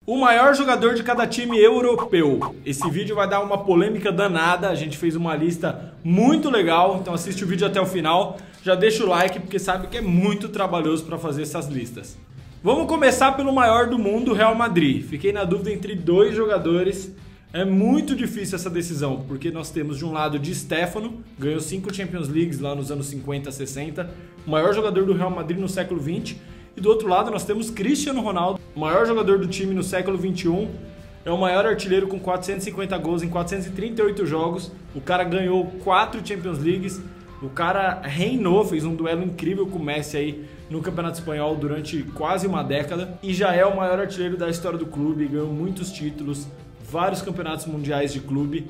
O maior jogador de cada time europeu. Esse vídeo vai dar uma polêmica danada. A gente fez uma lista muito legal, então assiste o vídeo até o final. Já deixa o like porque sabe que é muito trabalhoso para fazer essas listas. Vamos começar pelo maior do mundo, Real Madrid. Fiquei na dúvida entre dois jogadores. É muito difícil essa decisão, porque nós temos de um lado Di Stéfano, ganhou 5 Champions Leagues lá nos anos 50, 60, o maior jogador do Real Madrid no século 20. E do outro lado nós temos Cristiano Ronaldo, o maior jogador do time no século 21, é o maior artilheiro com 450 gols em 438 jogos, o cara ganhou 4 Champions Leagues, o cara reinou, fez um duelo incrível com o Messi aí no Campeonato Espanhol durante quase uma década e já é o maior artilheiro da história do clube, ganhou muitos títulos, vários campeonatos mundiais de clube.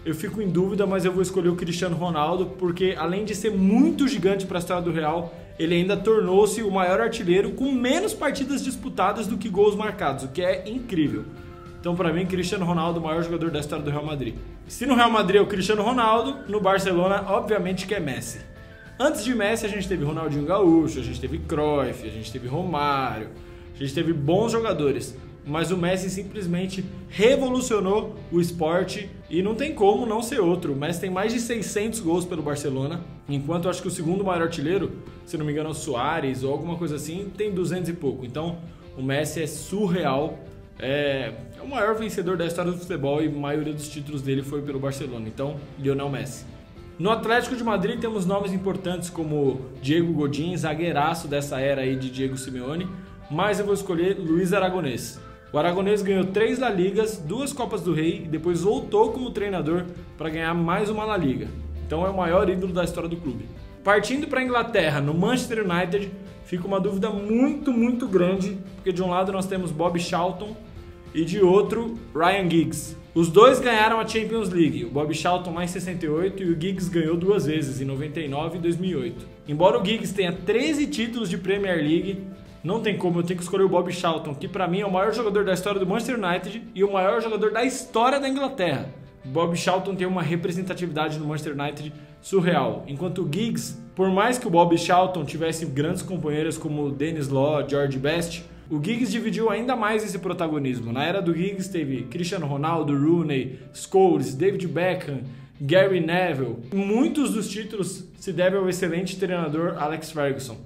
Eu fico em dúvida, mas eu vou escolher o Cristiano Ronaldo porque além de ser muito gigante para a história do Real, ele ainda tornou-se o maior artilheiro com menos partidas disputadas do que gols marcados, o que é incrível. Então, para mim, Cristiano Ronaldo, o maior jogador da história do Real Madrid. Se no Real Madrid é o Cristiano Ronaldo, no Barcelona, obviamente que é Messi. Antes de Messi, a gente teve Ronaldinho Gaúcho, a gente teve Cruyff, a gente teve Romário, a gente teve bons jogadores. Mas o Messi simplesmente revolucionou o esporte e não tem como não ser outro. O Messi tem mais de 600 gols pelo Barcelona, enquanto eu acho que o segundo maior artilheiro, se não me engano, é o Suárez ou alguma coisa assim, tem 200 e pouco. Então o Messi é surreal, é o maior vencedor da história do futebol e a maioria dos títulos dele foi pelo Barcelona. Então, Lionel Messi. No Atlético de Madrid temos nomes importantes como Diego Godin, zagueiraço dessa era aí de Diego Simeone, mas eu vou escolher Luis Aragonés. O Aragonés ganhou 3 La Ligas, 2 Copas do Rei e depois voltou como treinador para ganhar mais uma La Liga. Então é o maior ídolo da história do clube. Partindo para a Inglaterra, no Manchester United, fica uma dúvida muito grande, porque de um lado nós temos Bob Charlton e de outro Ryan Giggs. Os dois ganharam a Champions League, o Bob Charlton lá em 68 e o Giggs ganhou 2 vezes, em 99 e 2008. Embora o Giggs tenha 13 títulos de Premier League, não tem como, eu tenho que escolher o Bob Charlton, que pra mim é o maior jogador da história do Manchester United e o maior jogador da história da Inglaterra. O Bob Charlton tem uma representatividade no Manchester United surreal, enquanto o Giggs, por mais que o Bob Charlton tivesse grandes companheiros como Denis Law, George Best, o Giggs dividiu ainda mais esse protagonismo. Na era do Giggs teve Cristiano Ronaldo, Rooney, Scholes, David Beckham, Gary Neville. Muitos dos títulos se devem ao excelente treinador Alex Ferguson.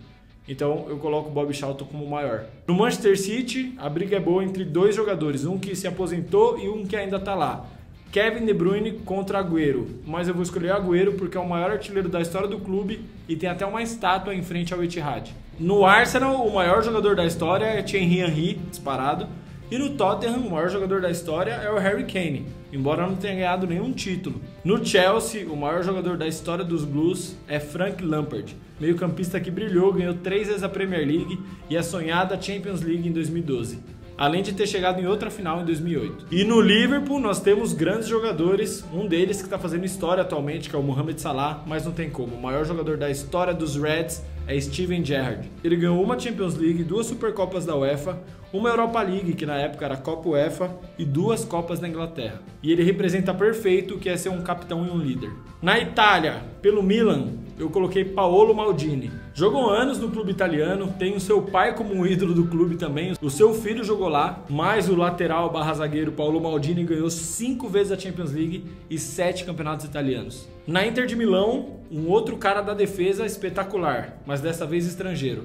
Então eu coloco o Bob Charlton como o maior. No Manchester City, a briga é boa entre dois jogadores, um que se aposentou e um que ainda está lá. Kevin De Bruyne contra Agüero, mas eu vou escolher Agüero porque é o maior artilheiro da história do clube e tem até uma estátua em frente ao Etihad. No Arsenal, o maior jogador da história é Thierry Henry, disparado. E no Tottenham, o maior jogador da história é o Harry Kane, embora não tenha ganhado nenhum título. No Chelsea, o maior jogador da história dos Blues é Frank Lampard, meio-campista que brilhou, ganhou 3 vezes a Premier League e a sonhada Champions League em 2012, além de ter chegado em outra final em 2008. E no Liverpool nós temos grandes jogadores, um deles que está fazendo história atualmente, que é o Mohamed Salah, mas não tem como. O maior jogador da história dos Reds é Steven Gerrard. Ele ganhou uma Champions League, 2 Supercopas da UEFA, uma Europa League, que na época era a Copa UEFA, e 2 Copas da Inglaterra. E ele representa perfeito o que é ser um capitão e um líder. Na Itália, pelo Milan, eu coloquei Paolo Maldini. Jogou anos no clube italiano, tem o seu pai como um ídolo do clube também, o seu filho jogou lá, mas o lateral / zagueiro Paolo Maldini ganhou 5 vezes a Champions League e 7 campeonatos italianos. Na Inter de Milão, um outro cara da defesa espetacular, mas dessa vez estrangeiro.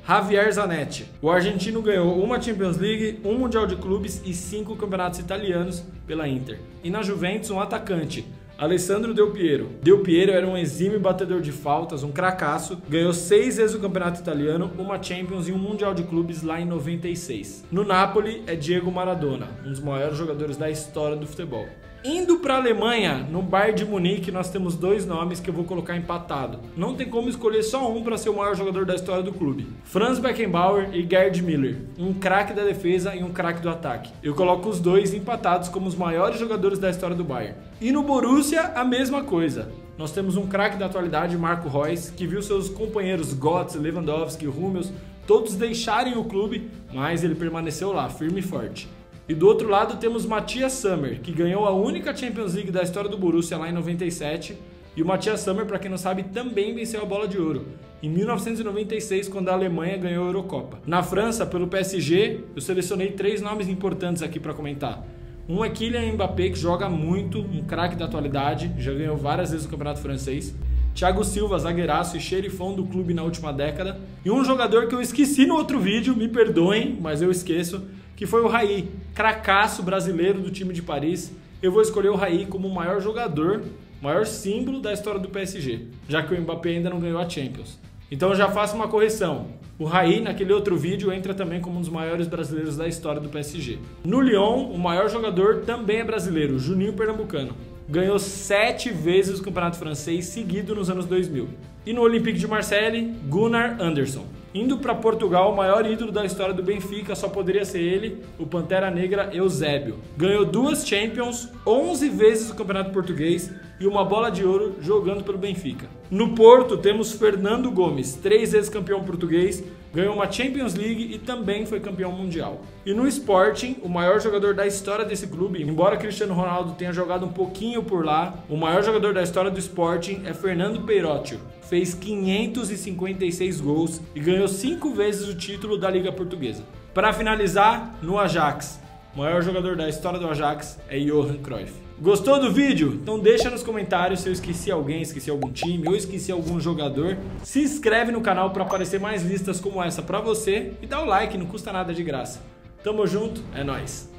Javier Zanetti. O argentino ganhou uma Champions League, um Mundial de Clubes e 5 campeonatos italianos pela Inter. E na Juventus, um atacante, Alessandro Del Piero. Del Piero era um exímio batedor de faltas, um cracaço, ganhou 6 vezes o campeonato italiano, uma Champions e um Mundial de Clubes lá em 96. No Napoli é Diego Maradona, um dos maiores jogadores da história do futebol. Indo para a Alemanha, no Bayern de Munique, nós temos 2 nomes que eu vou colocar empatado. Não tem como escolher só um para ser o maior jogador da história do clube. Franz Beckenbauer e Gerd Müller, um craque da defesa e um craque do ataque. Eu coloco os dois empatados como os maiores jogadores da história do Bayern. E no Borussia, a mesma coisa. Nós temos um craque da atualidade, Marco Reus, que viu seus companheiros Götze, Lewandowski, Hummels, todos deixarem o clube, mas ele permaneceu lá, firme e forte. E do outro lado temos Matthias Sammer, que ganhou a única Champions League da história do Borussia lá em 97. E o Matthias Sammer, para quem não sabe, também venceu a Bola de Ouro. em 1996, quando a Alemanha ganhou a Eurocopa. Na França, pelo PSG, eu selecionei 3 nomes importantes aqui para comentar. Um é Kylian Mbappé, que joga muito, um craque da atualidade, já ganhou várias vezes o campeonato francês. Thiago Silva, zagueiraço e xerifão do clube na última década. E um jogador que eu esqueci no outro vídeo, me perdoem, mas eu esqueço, que foi o Raí, cracaço brasileiro do time de Paris. Eu vou escolher o Raí como o maior jogador, maior símbolo da história do PSG, já que o Mbappé ainda não ganhou a Champions. Então eu já faço uma correção. O Raí, naquele outro vídeo, entra também como um dos maiores brasileiros da história do PSG. No Lyon, o maior jogador também é brasileiro, Juninho Pernambucano. Ganhou 7 vezes o campeonato francês seguido nos anos 2000. E no Olympique de Marseille, Gunnar Andersson. Indo para Portugal, o maior ídolo da história do Benfica só poderia ser ele, o Pantera Negra Eusébio. Ganhou 2 Champions, 11 vezes o campeonato português e uma bola de ouro jogando pelo Benfica. No Porto temos Fernando Gomes, 3 vezes campeão português, ganhou uma Champions League e também foi campeão mundial. E no Sporting, o maior jogador da história desse clube, embora Cristiano Ronaldo tenha jogado um pouquinho por lá, o maior jogador da história do Sporting é Fernando Perotti. Fez 556 gols e ganhou 5 vezes o título da Liga Portuguesa. Para finalizar, no Ajax, o maior jogador da história do Ajax é Johan Cruyff. Gostou do vídeo? Então deixa nos comentários se eu esqueci alguém, esqueci algum time ou esqueci algum jogador. Se inscreve no canal para aparecer mais listas como essa para você e dá o like, não custa nada de graça. Tamo junto, é nóis!